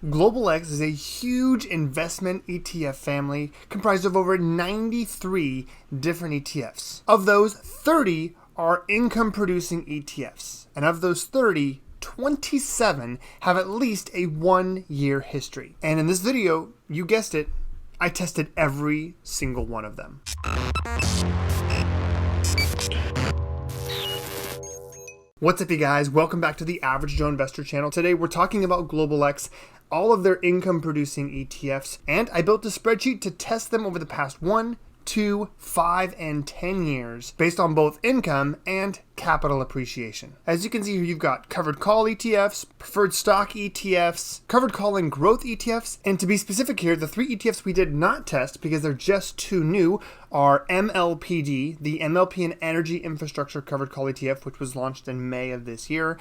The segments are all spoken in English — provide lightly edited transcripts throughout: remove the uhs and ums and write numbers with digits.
GlobalX is a huge investment ETF family comprised of over 93 different ETFs. Of those, 30 are income-producing ETFs. And of those 30, 27 have at least a 1-year history. And in this video, you guessed it, I tested every single one of them. What's up, you guys? Welcome back to the Average Joe Investor channel. Today we're talking about GlobalX, all of their income producing ETFs, and I built a spreadsheet to test them over the past 1, 2, 5, and 10 years based on both income and capital appreciation. As you can see here, you've got covered call ETFs, preferred stock ETFs, covered call and growth ETFs, and to be specific here, the 3 ETFs we did not test because they're just too new are MLPD, the MLP and Energy Infrastructure Covered Call ETF, which was launched in May of this year,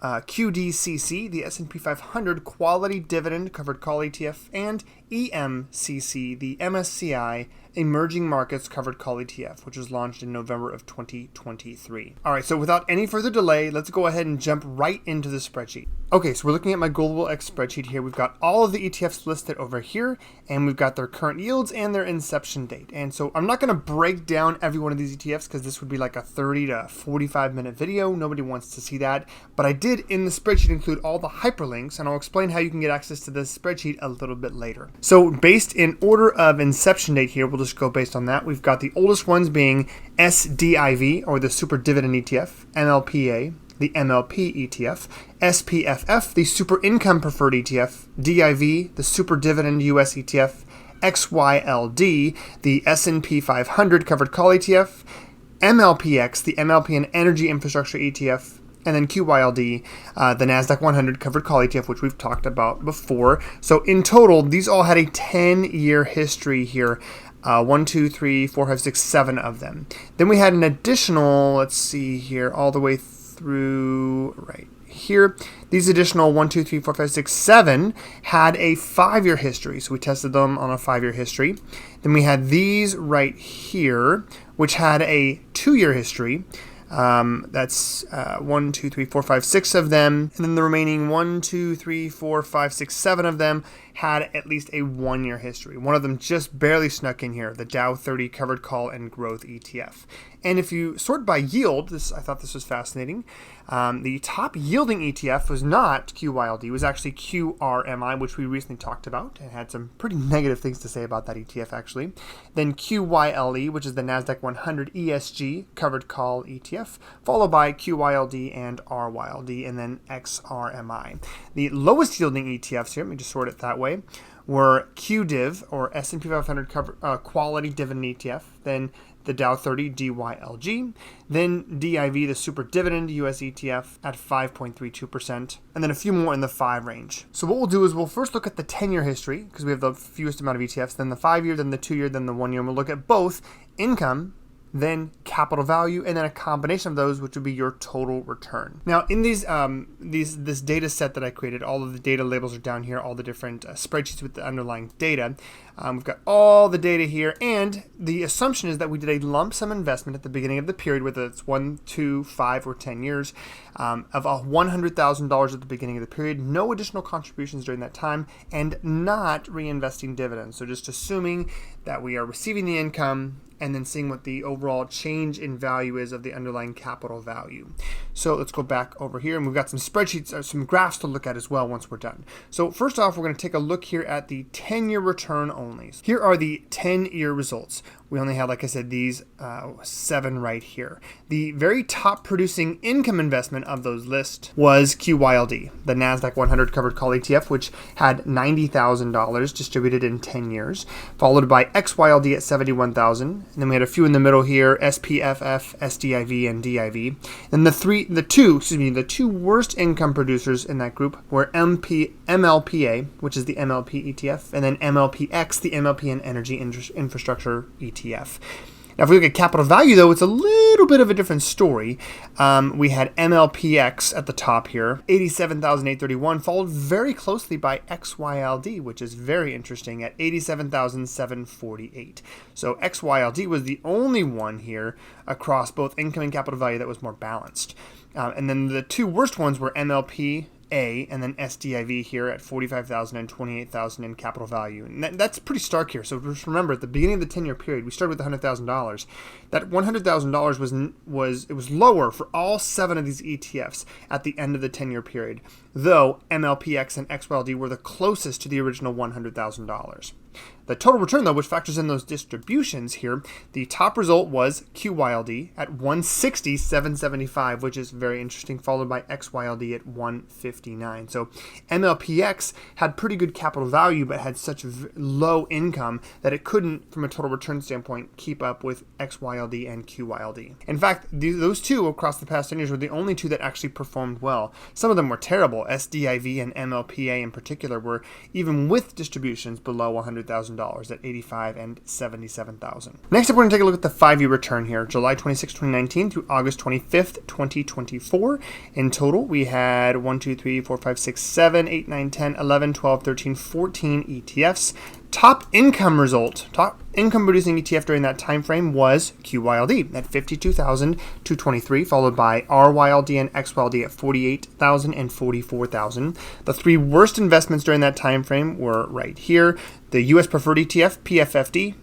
QDCC, the S&P 500 Quality Dividend Covered Call ETF, and EMCC, the MSCI Emerging Markets Covered Call ETF, which was launched in November of 2023. All right, so without any further delay, let's go ahead and jump right into the spreadsheet. Okay, so we're looking at my GlobalX spreadsheet here. We've got all of the ETFs listed over here, and we've got their current yields and their inception date. And so I'm not going to break down every one of these ETFs because this would be like a 30 to 45 minute video. Nobody wants to see that. But I did in the spreadsheet include all the hyperlinks, and I'll explain how you can get access to this spreadsheet a little bit later. So based in order of inception date here, we'll just go based on that. We've got the oldest ones being SDIV, or the Super Dividend ETF, MLPA, the MLP ETF, SPFF, the Super Income Preferred ETF, DIV, the Super Dividend US ETF, XYLD, the S&P 500 Covered Call ETF, MLPX, the MLP and Energy Infrastructure ETF, and then QYLD, the Nasdaq 100 Covered Call ETF, which we've talked about before. So in total, these all had a 10-year history here. 1, 2, 3, 4, 5, 6, 7 of them. Then we had an additional, let's see here, all the way through right here. These additional 1, 2, 3, 4, 5, 6, 7 had a 5-year history. So we tested them on a 5-year history. Then we had these right here, which had a 2-year history. That's 1, 2, 3, 4, 5, 6 of them. And then the remaining 1, 2, 3, 4, 5, 6, 7 of them had at least a 1-year history. One of them just barely snuck in here, the Dow 30 Covered Call and Growth ETF. And if you sort by yield, I thought this was fascinating. The top yielding ETF was not QYLD, it was actually QRMI, which we recently talked about and had some pretty negative things to say about that ETF actually. Then QYLE, which is the Nasdaq 100 ESG Covered Call ETF, followed by QYLD and RYLD, and then XRMI. The lowest yielding ETFs here, let me just sort it that way, were QDIV, or S&P 500 Quality Dividend ETF, then the Dow 30 DYLG, then DIV, the Super Dividend US ETF at 5.32%, and then a few more in the 5 range. So what we'll do is we'll first look at the 10-year history, because we have the fewest amount of ETFs, then the 5-year, then the 2-year, then the 1-year, and we'll look at both income, then capital value, and then a combination of those, which would be your total return. Now, in this data set that I created, all of the data labels are down here, all the different spreadsheets with the underlying data. We've got all the data here, and the assumption is that we did a lump sum investment at the beginning of the period, whether it's 1, 2, 5, or 10 years, of $100,000 at the beginning of the period, no additional contributions during that time, and not reinvesting dividends. So just assuming that we are receiving the income and then seeing what the overall change in value is of the underlying capital value. So let's go back over here, and we've got some spreadsheets, or some graphs to look at as well once we're done. So first off, we're going to take a look here at the 10-year return only. Here are the 10-year results. We only have, like I said, these 7 right here. The very top producing income investment of those lists was QYLD, the Nasdaq 100 Covered Call ETF, which had $90,000 distributed in 10 years, followed by XYLD at $71,000. And then we had a few in the middle here, SPFF, SDIV, and DIV. And the two worst income producers in that group were MLPA, which is the MLP ETF, and then MLPX, the MLP and Energy Infrastructure ETF. Now, if we look at capital value, though, it's a little bit of a different story. We had MLPX at the top here, $87,831, followed very closely by XYLD, which is very interesting, at $87,748. So XYLD was the only one here across both income and capital value that was more balanced. And then the two worst ones were MLP and then SDIV here at 45,000 and 28,000 in capital value. And that's pretty stark here. So just remember, at the beginning of the 10-year period, we started with $100,000. That $100,000 was lower for all 7 of these ETFs at the end of the 10-year period, though MLPX and XYLD were the closest to the original $100,000. The total return, though, which factors in those distributions here, the top result was QYLD at 160,775, which is very interesting, followed by XYLD at 159. So MLPX had pretty good capital value, but had such low income that it couldn't, from a total return standpoint, keep up with XYLD and QYLD. In fact, those two across the past 10 years were the only two that actually performed well. Some of them were terrible. SDIV and MLPA in particular were, even with distributions, below $100,000 at 85 and 77,000. Next up, we're going to take a look at the 5-year return here, July 26, 2019 through August 25th, 2024. In total, we had 1, 2, 3, 4, 5, 6, 7, 8, 9, 10, 11, 12, 13, 14 ETFs. Top income producing ETF during that time frame was QYLD at 52,223, followed by RYLD and XYLD at 48,000 and 44,000. The 3 worst investments during that time frame were right here: the US Preferred ETF, PFFD,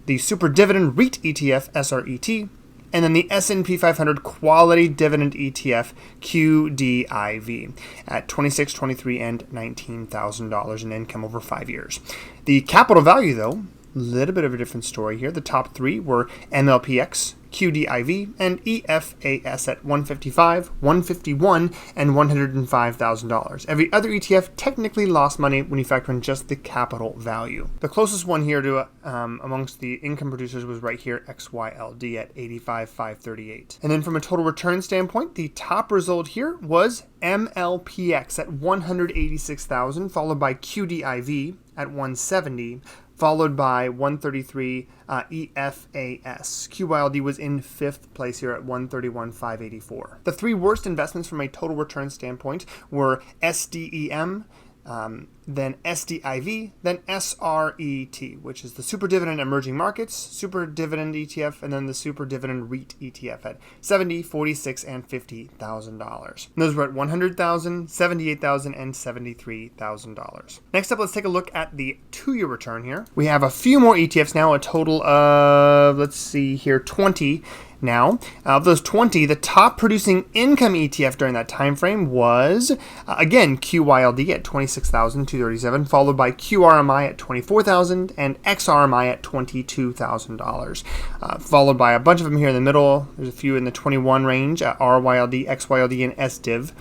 the Super Dividend REIT ETF, SRET, and then the S&P 500 Quality Dividend ETF, QDIV, at $26,000, $23,000, and $19,000 in income over 5 years. The capital value, though, a little bit of a different story here. The top 3 were MLPX, QDIV, and EFAS at $155,000, $151,000, and $105,000. Every other ETF technically lost money when you factor in just the capital value. The closest one here to amongst the income producers was right here, XYLD at $85,538. And then from a total return standpoint, the top result here was MLPX at $186,000, followed by QDIV at $170,000, followed by 133 EFAS. QYLD was in 5th place here at 131,584. The 3 worst investments from a total return standpoint were SDEM, then SDIV, then SRET, which is the Super Dividend Emerging Markets, Super Dividend ETF, and then the Super Dividend REIT ETF at $70,000, $46,000, and $50,000. Those were at $100,000, $78,000, and $73,000. Next up, let's take a look at the 2-year return here. We have a few more ETFs now, a total of, let's see here, 20. Now, of those 20, the top producing income ETF during that time frame was, again, QYLD at $26,237, followed by QRMI at $24,000 and XRMI at $22,000, followed by a bunch of them here in the middle. There's a few in the 21 range, RYLD, XYLD, and SDIV.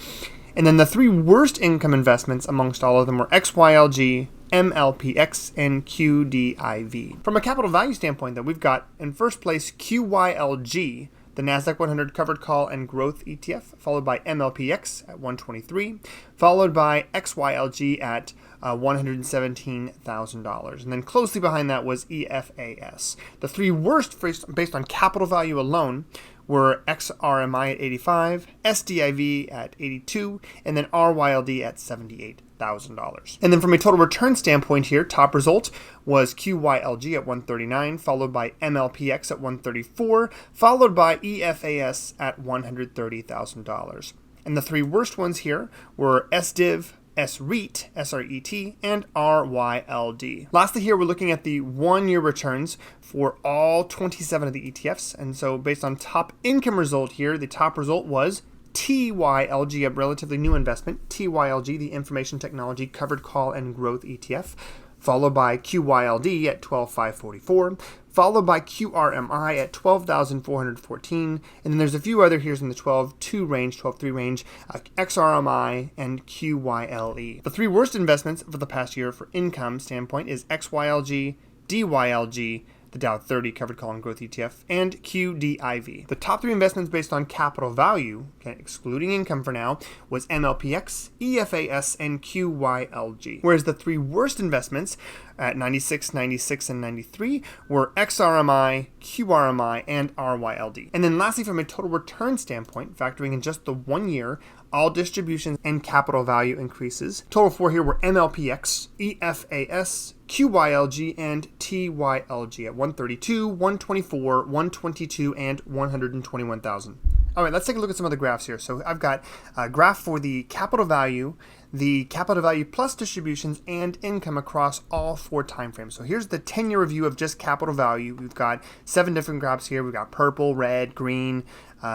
And then the 3 worst income investments amongst all of them were XYLG, MLPX, and QDIV. From a capital value standpoint, though, we've got in first place QYLG, the Nasdaq 100 Covered Call and Growth ETF, followed by MLPX at $123, followed by XYLG at $117,000. And then closely behind that was EFAS. The 3 worst based on capital value alone were XRMI at 85, SDIV at 82, and then RYLD at $78,000. And then from a total return standpoint here, top result was QYLG at 139, followed by MLPX at 134, followed by EFAS at $130,000. And the 3 worst ones here were SDIV, SRET, SRET, and RYLD. Lastly here, we're looking at the 1-year returns for all 27 of the ETFs. And so based on top income result here, the top result was TYLG, a relatively new investment, TYLG, the Information Technology Covered Call and Growth ETF, followed by QYLD at $12,544, followed by QRMI at $12,414, and then there's a few other here in the 12.2 range, 12.3 range, XRMI and QYLE. The 3 worst investments for the past year for income standpoint is XYLG, DYLG, the Dow 30 Covered Call and Growth ETF, and QDIV. The top 3 investments based on capital value, okay, excluding income for now, was MLPX, EFAS, and QYLG. Whereas the 3 worst investments at 96, 96, and 93 were XRMI, QRMI, and RYLD. And then lastly, from a total return standpoint, factoring in just the 1 year, all distributions and capital value increases. Total 4 here were MLPX, EFAS, QYLG, and TYLG at 132, 124, 122, and 121,000. All right, let's take a look at some of the graphs here. So I've got a graph for the capital value plus distributions and income across all 4 timeframes. So here's the 10-year review of just capital value. We've got 7 different graphs here. We've got purple, red, green,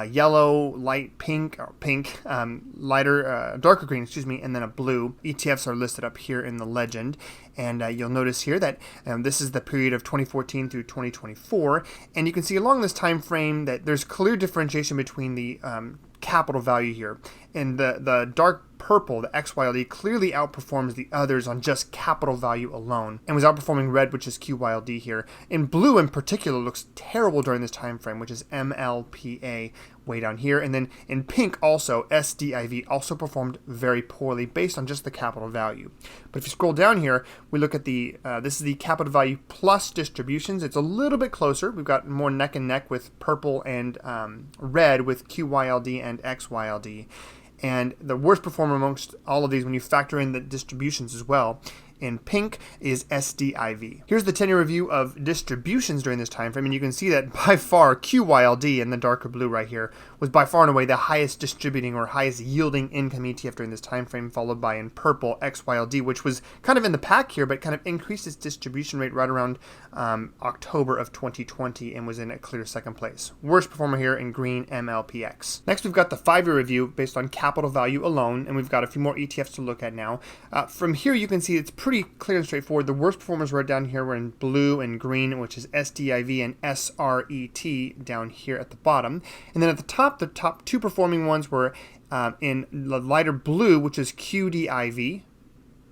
yellow, light pink, or pink, lighter, darker green, excuse me, and then a blue. ETFs are listed up here in the legend. And you'll notice here that this is the period of 2014 through 2024. And you can see along this time frame that there's clear differentiation between the capital value here. And the dark purple, the XYLD, clearly outperforms the others on just capital value alone, and was outperforming red, which is QYLD here. In blue in particular looks terrible during this time frame, which is MLPA way down here. And then in pink also, SDIV also performed very poorly based on just the capital value. But if you scroll down here, we look at the, this is the capital value plus distributions. It's a little bit closer. We've got more neck and neck with purple and red with QYLD and XYLD. And the worst performer amongst all of these, when you factor in the distributions as well, in pink is SDIV. Here's the 10-year review of distributions during this time frame, and you can see that by far QYLD in the darker blue right here was by far and away the highest distributing or highest yielding income ETF during this time frame, followed by in purple XYLD, which was kind of in the pack here, but kind of increased its distribution rate right around October of 2020 and was in a clear second place. Worst performer here in green, MLPX. Next, we've got the 5-year review based on capital value alone, and we've got a few more ETFs to look at now. From here, you can see it's pretty clear and straightforward. The worst performers right down here were in blue and green, which is SDIV and SRET down here at the bottom. And then at the top 2 performing ones were in the lighter blue, which is QDIV,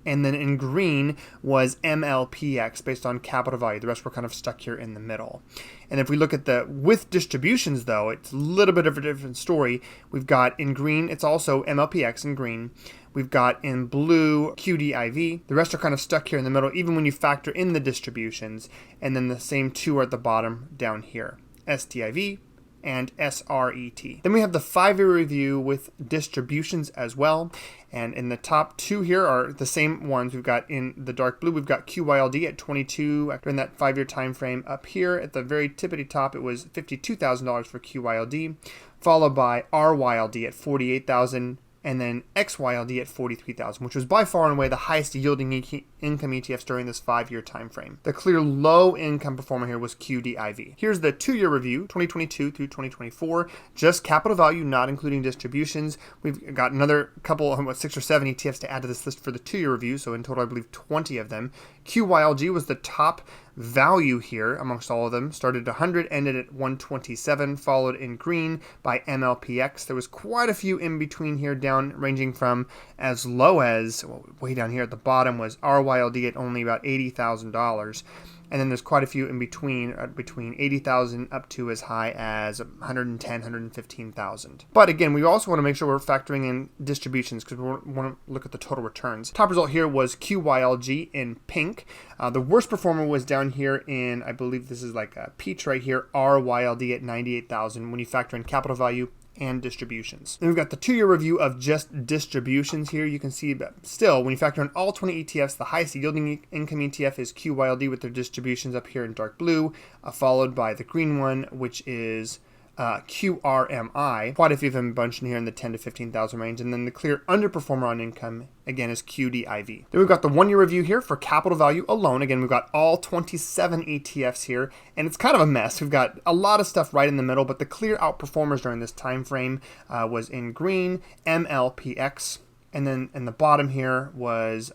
and then in green was MLPX based on capital value. The rest were kind of stuck here in the middle. And if we look at the with distributions, though, it's a little bit of a different story. We've got in green, it's also MLPX in green. We've got in blue QDIV. The rest are kind of stuck here in the middle, even when you factor in the distributions. And then the same 2 are at the bottom down here, SDIV and SRET. Then we have the 5-year review with distributions as well. And in the top 2 here are the same ones. We've got in the dark blue, we've got QYLD at 22 during that 5-year time frame. Up here at the very tippity top, it was $52,000 for QYLD, followed by RYLD at $48,000. And then XYLD at $43,000, which was by far and away the highest yielding income ETFs during this 5-year time frame. The clear low income performer here was QDIV. Here's the 2-year review, 2022 through 2024, just capital value, not including distributions. We've got another couple, 6 or 7 ETFs to add to this list for the 2-year review, so in total I believe 20 of them. QYLD was the top value here amongst all of them. Started at 100, ended at 127, followed in green by MLPX. There was quite a few in between here down, ranging from as low as, way down here at the bottom was RYLD at only about $80,000. And then there's quite a few in between, between 80,000 up to as high as 110, 115,000. But again, we also want to make sure we're factoring in distributions because we want to look at the total returns. Top result here was QYLD in pink. The worst performer was down here in, I believe this is like a peach right here, RYLD at 98,000 when you factor in capital value and distributions. Then we've got the 2-year review of just distributions here. You can see, but still, when you factor in all 20 ETFs, the highest yielding income ETF is QYLD with their distributions up here in dark blue, followed by the green one, which is QRMI. Quite a few of them bunched in here in the 10 to 15,000 range. And then the clear underperformer on income, again, is QDIV. Then we've got the 1-year review here for capital value alone. Again, we've got all 27 ETFs here, and it's kind of a mess. We've got a lot of stuff right in the middle, but the clear outperformers during this time frame was in green, MLPX, and then in the bottom here was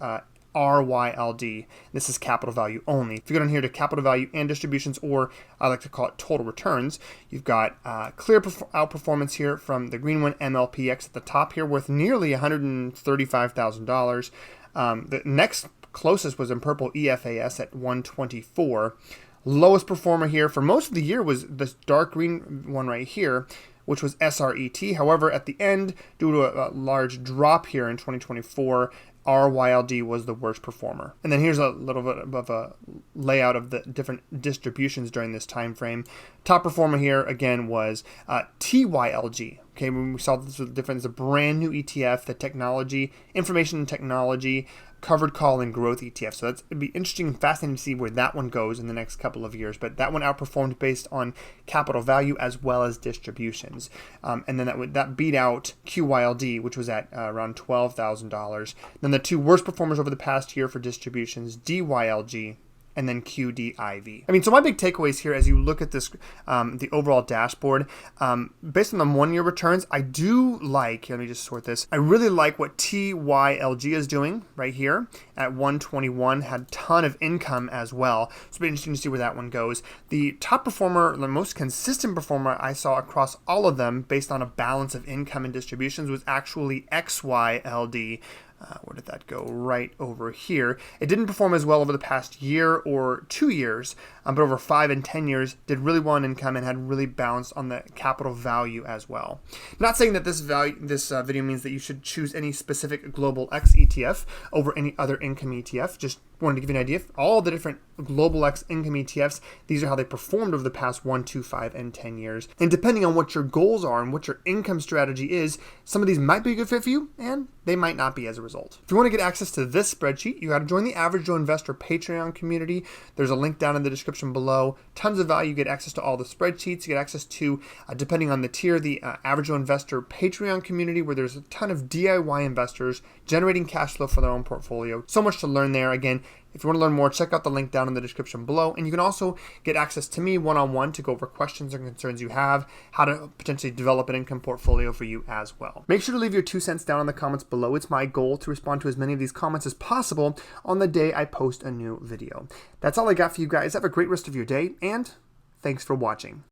RYLD. This is capital value only. If you go down here to capital value and distributions, or I like to call it total returns, you've got clear outperformance here from the green one, MLPX, at the top here, worth nearly $135,000. The next closest was in purple, EFAS at 124. Lowest performer here for most of the year was this dark green one right here, which was SRET. However, at the end, due to a large drop here in 2024, RYLD was the worst performer. And then here's a little bit of a layout of the different distributions during this time frame. Top performer here again was TYLG. Okay, when we saw this was different, it's a brand new ETF, the technology, information and technology, covered call and growth ETF. So it'd be interesting and fascinating to see where that one goes in the next couple of years. But that one outperformed based on capital value as well as distributions. And then that beat out QYLD, which was at around $12,000. Then the two worst performers over the past year for distributions, DYLG and then QDIV. I mean, so my big takeaways here as you look at this, the overall dashboard, based on the 1-year returns, I do like, let me just sort this, I really like what TYLG is doing right here at 121, had a ton of income as well. So it'll be interesting to see where that one goes. The top performer, the most consistent performer I saw across all of them based on a balance of income and distributions was actually XYLD. Where did that go? Right over here. It didn't perform as well over the past year or 2 years, but over 5 and 10 years did really well in income and had really balanced on the capital value as well. Not saying that this video means that you should choose any specific GlobalX ETF over any other income ETF. Just wanted to give you an idea of all the different GlobalX income ETFs. These are how they performed over the past 1, 2, 5, and 10 years. And depending on what your goals are and what your income strategy is, some of these might be a good fit for you and they might not be as a result. If you want to get access to this spreadsheet, you got to join the Average Joe Investor Patreon community. There's a link down in the description below. Tons of value. You get access to all the spreadsheets. You get access to, depending on the tier, the Average Joe Investor Patreon community, where there's a ton of DIY investors generating cash flow for their own portfolio. So much to learn there. Again, if you want to learn more, check out the link down in the description below. And you can also get access to me one-on-one to go over questions or concerns you have, how to potentially develop an income portfolio for you as well. Make sure to leave your 2 cents down in the comments below. It's my goal to respond to as many of these comments as possible on the day I post a new video. That's all I got for you guys. Have a great rest of your day, and thanks for watching.